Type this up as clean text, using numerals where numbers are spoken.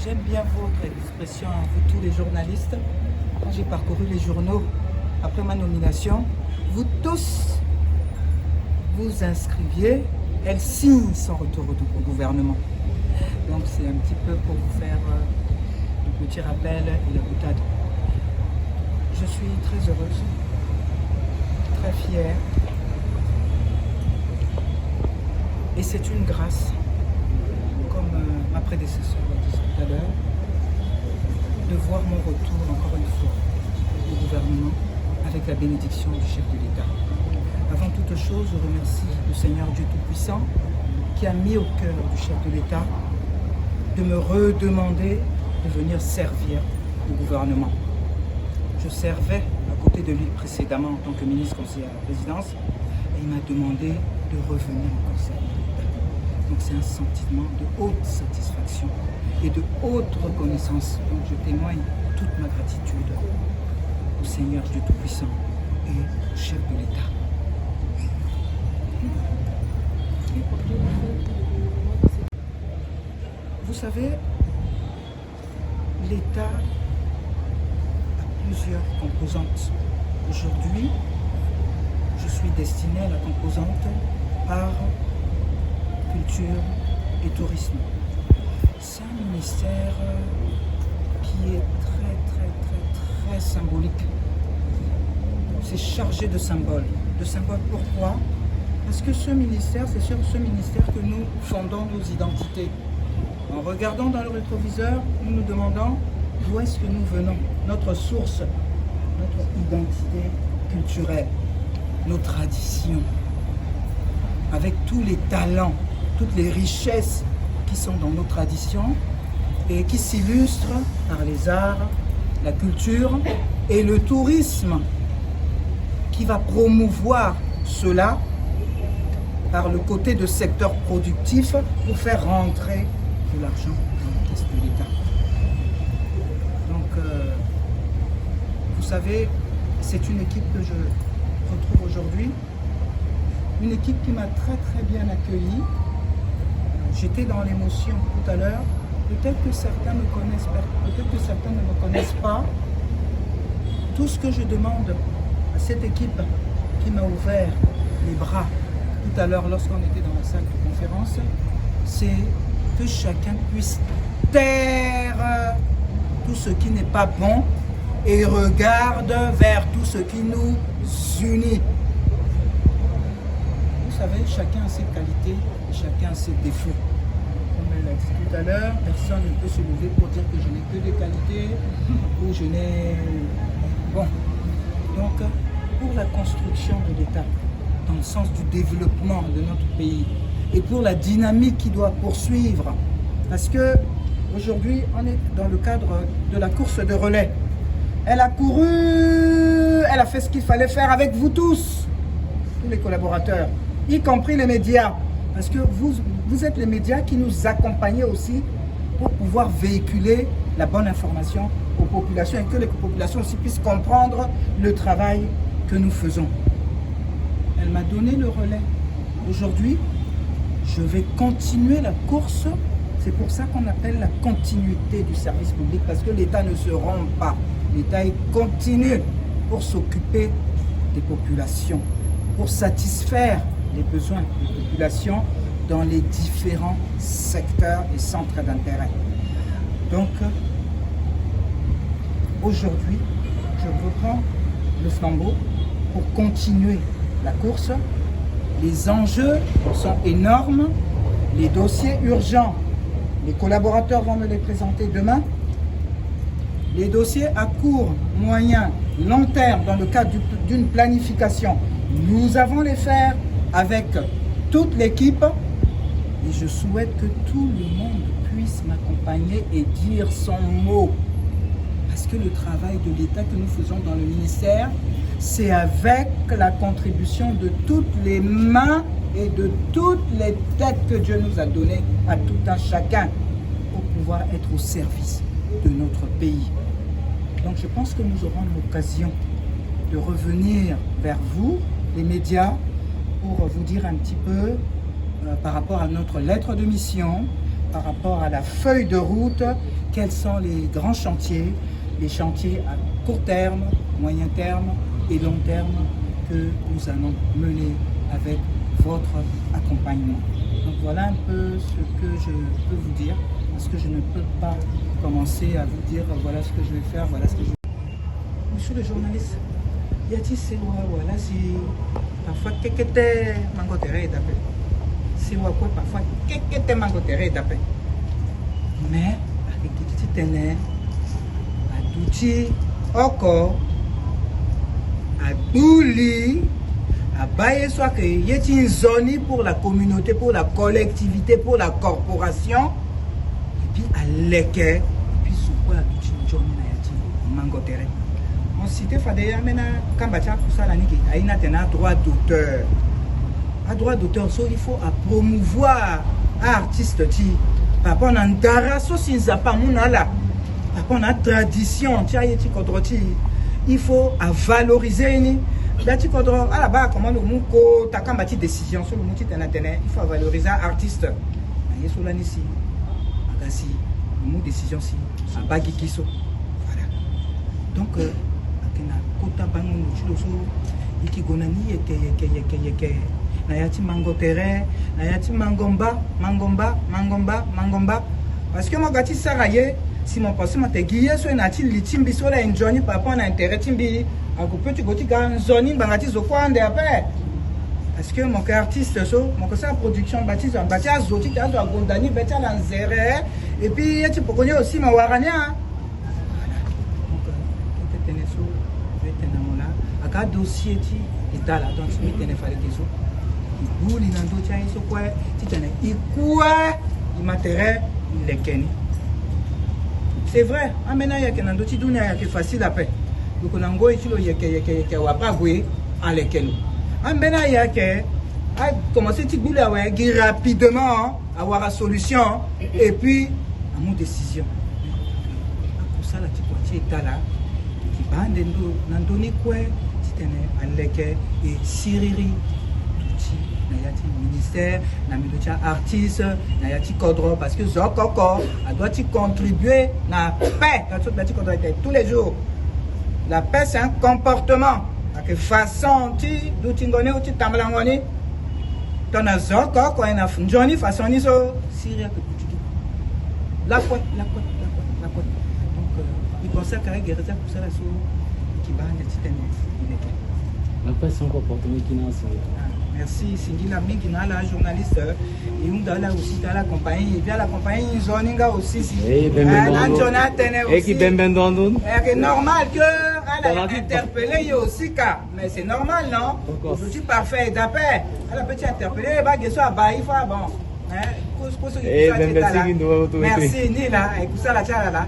J'aime bien votre expression, vous tous les journalistes. Quand j'ai parcouru les journaux après ma nomination, vous tous vous inscriviez, elle signe son retour au gouvernement. Donc c'est un petit peu pour vous faire le petit rappel et la boutade. Je suis très heureuse, très fière. Et c'est une grâce, comme ma prédécesseur l'a dit tout à l'heure, de voir mon retour encore une fois au gouvernement avec la bénédiction du chef de l'État. Avant toute chose, je remercie le Seigneur Dieu Tout-Puissant qui a mis au cœur du chef de l'État de me redemander de venir servir au gouvernement. Je servais à côté de lui précédemment en tant que ministre conseiller à la présidence et il m'a demandé de revenir en conseil. Donc c'est un sentiment de haute satisfaction et de haute reconnaissance. Donc je témoigne toute ma gratitude au Seigneur Dieu Tout-Puissant et au chef de l'État. Vous savez, l'État a plusieurs composantes. Aujourd'hui, je suis destiné à la composante art, culture et tourisme. C'est un ministère qui est très symbolique. C'est chargé de symboles. De symboles pourquoi? Parce que ce ministère, c'est sur ce ministère que nous fondons nos identités. En regardant dans le rétroviseur, nous nous demandons d'où est-ce que nous venons, notre source, notre identité culturelle, nos traditions, avec tous les talents, toutes les richesses qui sont dans nos traditions et qui s'illustrent par les arts, la culture et le tourisme qui va promouvoir cela par le côté de secteur productif pour faire rentrer de l'argent dans la caisse de l'État. Donc, vous savez, c'est une équipe que je retrouve aujourd'hui, une équipe qui m'a très bien accueilli. J'étais dans l'émotion tout à l'heure. Peut-être que certains me connaissent, peut-être que certains ne me connaissent pas. Tout ce que je demande à cette équipe qui m'a ouvert les bras tout à l'heure lorsqu'on était dans la salle de conférence, c'est que chacun puisse taire tout ce qui n'est pas bon et regarde vers tout ce qui nous unit. Vous savez, chacun a ses qualités et chacun a ses défauts. Comme elle l'a dit tout à l'heure, personne ne peut se lever pour dire que je n'ai que des qualités ou je n'ai... Bon, donc pour la construction de l'État, dans le sens du développement de notre pays et pour la dynamique qui doit poursuivre, parce que aujourd'hui on est dans le cadre de la course de relais. Elle a couru, elle a fait ce qu'il fallait faire avec vous tous les collaborateurs, y compris les médias, parce que vous êtes les médias qui nous accompagnez aussi pour pouvoir véhiculer la bonne information aux populations et que les populations aussi puissent comprendre le travail que nous faisons. Elle m'a donné le relais. Aujourd'hui, je vais continuer la course. C'est pour ça qu'on appelle la continuité du service public, parce que l'État ne se rompt pas. L'État continue pour s'occuper des populations, pour satisfaire les besoins des populations dans les différents secteurs et centres d'intérêt. Donc, aujourd'hui, je reprends le flambeau pour continuer la course. Les enjeux sont énormes, les dossiers urgents, les collaborateurs vont me les présenter demain. Les dossiers à court, moyen, long terme dans le cadre d'une planification, nous allons les faire avec toute l'équipe et je souhaite que tout le monde puisse m'accompagner et dire son mot. Parce que le travail de l'État que nous faisons dans le ministère, c'est avec la contribution de toutes les mains et de toutes les têtes que Dieu nous a données à tout un chacun pour pouvoir être au service de notre pays. Donc je pense que nous aurons l'occasion de revenir vers vous, les médias, pour vous dire un petit peu par rapport à notre lettre de mission, par rapport à la feuille de route quels sont les grands chantiers, les chantiers à court terme, moyen terme et long terme que nous allons mener avec votre accompagnement. Donc voilà un peu ce que je peux vous dire, parce que je ne peux pas commencer à vous dire voilà ce que je vais faire, voilà ce que je vais faire. Monsieur le journaliste, y a-t-il c'est voilà si parfois quelqu'un manque de rêve d'appel. C'est quoi parfois quelqu'un manque de rêve d'appel. Mais avec qui tu tenais à douti encore à douli à bailler soit que y a une zone pour la communauté, pour la collectivité, pour la corporation et puis à l'équerre et puis sous quoi à douti journée na yati manque de rêve. On cité Fadéa maintenant quand bacha pour ça la niki a une droit d'auteur. À droit d'auteur, il faut promouvoir artiste ti. Papa on a ndara so sinza pas munala. Papa on a tradition, ti ayeti kodroti. Il faut valoriser ni. Là tu kodro à la bas comment le muko takambati décision sur le muti tenatene, il faut valoriser artiste. Na yeso la nisi. Agasi, le mot décision si abagi kiso. Voilà. Donc akena kota bango no so ikigonani yeke nayati mangotere nayati mangomba parce que moi gati saraye si mon passé m'a teguié so nati litimbi so la enjoy papa on a intérêt timbi akupe tu goti ga zoni bangati zo kwande après parce que mon artiste so mon ça production baptise bati azoti ta zo gondani beta la nzere et puis tu peux connaître aussi ma warania donc tenez so vetena mola aka dossier ti eta la donc mi tenez fallait que so Bouli nando tia iso kwa titane ikwa imatere lekeni. C'est vrai, amena ya kenando ti dunia ya ke facile à paix. Donc nango itilo yeke wa pa gwe en lekelo. Amena ya ke a commencé ti bouli a wagi rapidement avoir la solution et puis à mon décision. Pour ça la ti kwa ti etala ki bande ndo nandoni kwa titane aleke et siriri nayati ministère, nayati artiste, nayati cadre parce que Zokoko doit contribuer à la paix tous les jours. La paix c'est un comportement. Que façon ti doutingone ou ti tambalangoni. Ton Zokoko et na Johnny façon ni so Syria que tu dis. La pote. Donc il pensait qu'à guérir pour ça la so qui va en titane. La paix c'est un comportement qui n'a pas. Merci, Cindy Lamy qui est la journaliste et on doit aussi dans la compagnie et bien la compagnie Zoninga aussi si Jonathan aussi c'est normal que elle a interpellé aussi car mais c'est normal non je suis parfait d'après elle a petit interpellé bah que soit bah il faut bon merci ni là et tout ça la là